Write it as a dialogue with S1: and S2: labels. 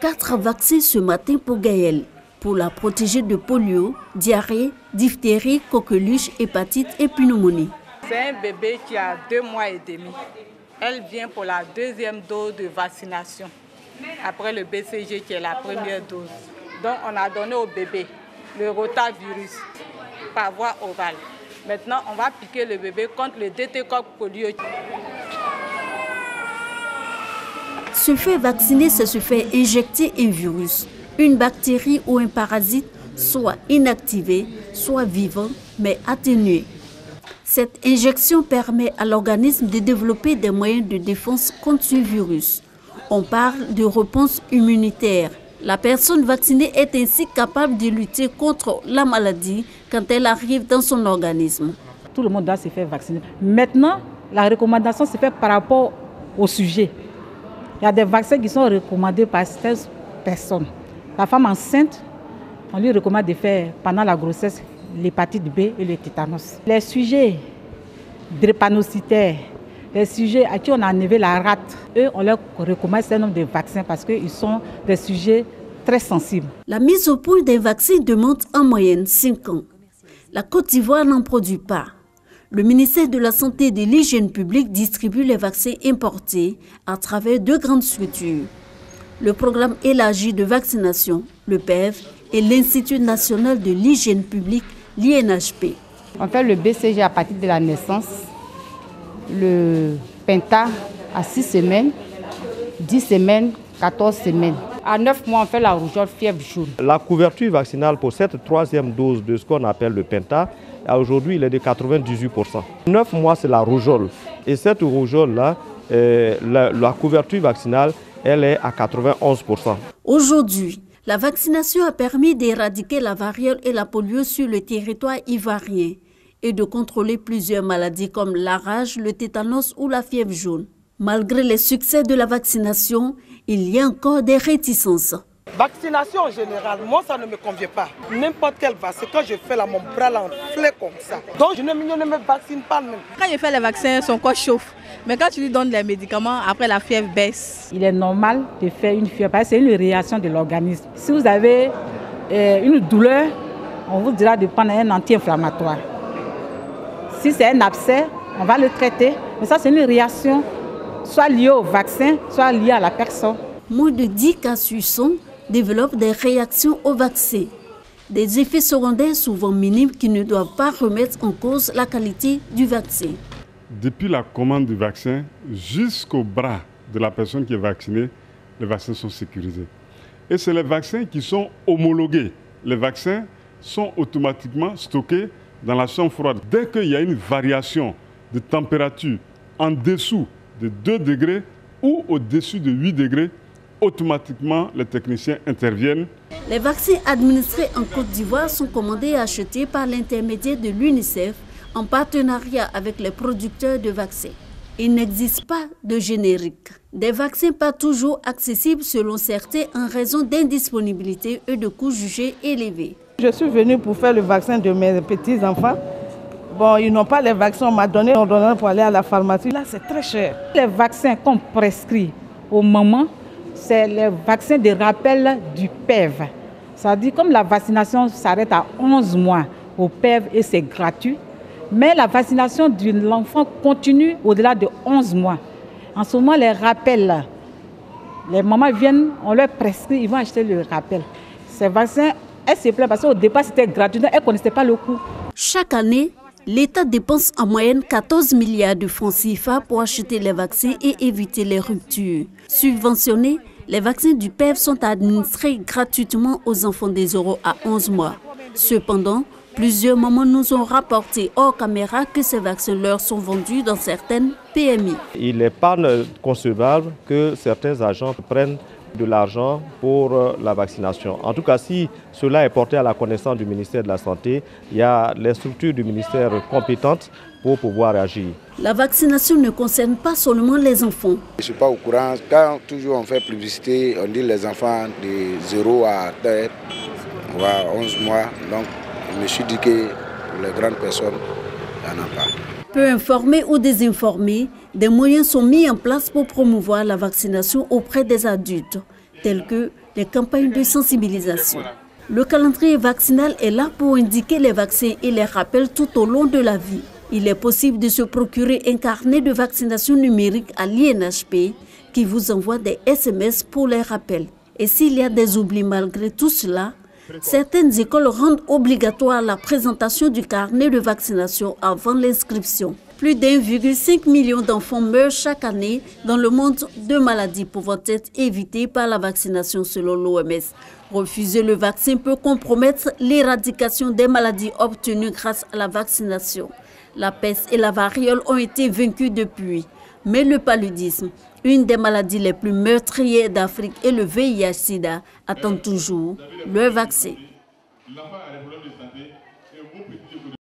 S1: 4 vaccins ce matin pour Gaëlle, pour la protéger de polio, diarrhée, diphtérie, coqueluche, hépatite et pneumonie.
S2: C'est un bébé qui a 2 mois et demi. Elle vient pour la 2e dose de vaccination, après le BCG qui est la première dose. Donc on a donné au bébé le rotavirus par voie orale. Maintenant on va piquer le bébé contre le DT-coque polio.
S1: Se faire vacciner, c'est se faire injecter un virus, une bactérie ou un parasite, soit inactivé, soit vivant, mais atténué. Cette injection permet à l'organisme de développer des moyens de défense contre ce virus. On parle de réponse immunitaire. La personne vaccinée est ainsi capable de lutter contre la maladie quand elle arrive dans son organisme.
S3: Tout le monde doit se faire vacciner. Maintenant, la recommandation se fait par rapport au sujet. Il y a des vaccins qui sont recommandés par certaines personnes. La femme enceinte, on lui recommande de faire pendant la grossesse l'hépatite B et le tétanos. Les sujets drépanocytaires, les sujets à qui on a enlevé la rate, eux, on leur recommande un nombre de vaccins parce qu'ils sont des sujets très sensibles.
S1: La mise au point d'un vaccin demande en moyenne 5 ans. La Côte d'Ivoire n'en produit pas. Le ministère de la Santé et de l'Hygiène publique distribue les vaccins importés à travers 2 grandes structures. Le programme élargi de vaccination, le PEV, et l'Institut national de l'hygiène publique, l'INHP.
S4: On fait le BCG à partir de la naissance, le Penta à 6 semaines, 10 semaines, 14 semaines. À 9 mois, on fait la rougeole fièvre jaune.
S5: La couverture vaccinale pour cette 3e dose de ce qu'on appelle le Penta, aujourd'hui, il est de 98%. 9 mois, c'est la rougeole. Et cette rougeole-là, la couverture vaccinale, elle est à 91%.
S1: Aujourd'hui, la vaccination a permis d'éradiquer la variole et la polio sur le territoire ivoirien et de contrôler plusieurs maladies comme la rage, le tétanos ou la fièvre jaune. Malgré les succès de la vaccination, il y a encore des réticences.
S6: Vaccination en général, moi ça ne me convient pas. N'importe quel vaccin, quand je fais là, mon bras l'enflé comme ça. Donc je ne me vaccine pas même.
S7: Quand je fais les vaccins, son corps chauffe. Mais quand tu lui donnes les médicaments, après la fièvre baisse.
S3: Il est normal de faire une fièvre parce que c'est une réaction de l'organisme. Si vous avez une douleur, on vous dira de prendre un anti-inflammatoire. Si c'est un abcès, on va le traiter. Mais ça c'est une réaction soit liée au vaccin, soit liée à la personne.
S1: Moins de 10 cas sur 100 développent des réactions au vaccin. Des effets secondaires souvent minimes qui ne doivent pas remettre en cause la qualité du vaccin.
S8: Depuis la commande du vaccin jusqu'au bras de la personne qui est vaccinée, les vaccins sont sécurisés. Et c'est les vaccins qui sont homologués. Les vaccins sont automatiquement stockés dans la chambre froide. Dès qu'il y a une variation de température en dessous de 2 degrés ou au-dessus de 8 degrés, automatiquement les techniciens interviennent.
S1: Les vaccins administrés en Côte d'Ivoire sont commandés et achetés par l'intermédiaire de l'UNICEF en partenariat avec les producteurs de vaccins. Il n'existe pas de générique. Des vaccins pas toujours accessibles selon certains en raison d'indisponibilité et de coûts jugés élevés.
S6: Je suis venue pour faire le vaccin de mes petits-enfants. Bon, ils n'ont pas les vaccins, on m'a donné l'ordonnance pour aller à la pharmacie. Là, c'est très cher.
S3: Les vaccins qu'on prescrit aux mamans, c'est les vaccins de rappel du PEV. Ça dit comme la vaccination s'arrête à 11 mois au PEV et c'est gratuit. Mais la vaccination de l'enfant continue au-delà de 11 mois. En ce moment, les rappels, les mamans viennent, on leur prescrit, ils vont acheter le rappel. Ces vaccins, elles se plaignent parce qu'au départ, c'était gratuit, elles ne connaissaient pas le coût.
S1: Chaque année, l'État dépense en moyenne 14 milliards de francs CFA pour acheter les vaccins et éviter les ruptures. Subventionnés, les vaccins du PEV sont administrés gratuitement aux enfants des 0 à 11 mois. Cependant, plusieurs mamans nous ont rapporté hors caméra que ces vaccins leur sont vendus dans certaines PMI.
S5: Il n'est pas concevable que certains agents prennent de l'argent pour la vaccination. En tout cas, si cela est porté à la connaissance du ministère de la Santé, il y a les structures du ministère compétentes pour pouvoir agir.
S1: La vaccination ne concerne pas seulement les enfants.
S9: Je ne suis pas au courant. Quand toujours on fait publicité, on dit les enfants de 0 à 11 mois. Donc, je me suis dit que pour les grandes personnes, il n'y en a pas.
S1: Peu informés ou désinformés, des moyens sont mis en place pour promouvoir la vaccination auprès des adultes. telles que les campagnes de sensibilisation. Le calendrier vaccinal est là pour indiquer les vaccins et les rappels tout au long de la vie. Il est possible de se procurer un carnet de vaccination numérique à l'INHP qui vous envoie des SMS pour les rappels. Et s'il y a des oublis malgré tout cela, certaines écoles rendent obligatoire la présentation du carnet de vaccination avant l'inscription. Plus d'1,5 million d'enfants meurent chaque année dans le monde de maladies pouvant être évitées par la vaccination selon l'OMS. Refuser le vaccin peut compromettre l'éradication des maladies obtenues grâce à la vaccination. La peste et la variole ont été vaincues depuis. Mais le paludisme, une des maladies les plus meurtrières d'Afrique, et le VIH-Sida attendent toujours leur vaccin.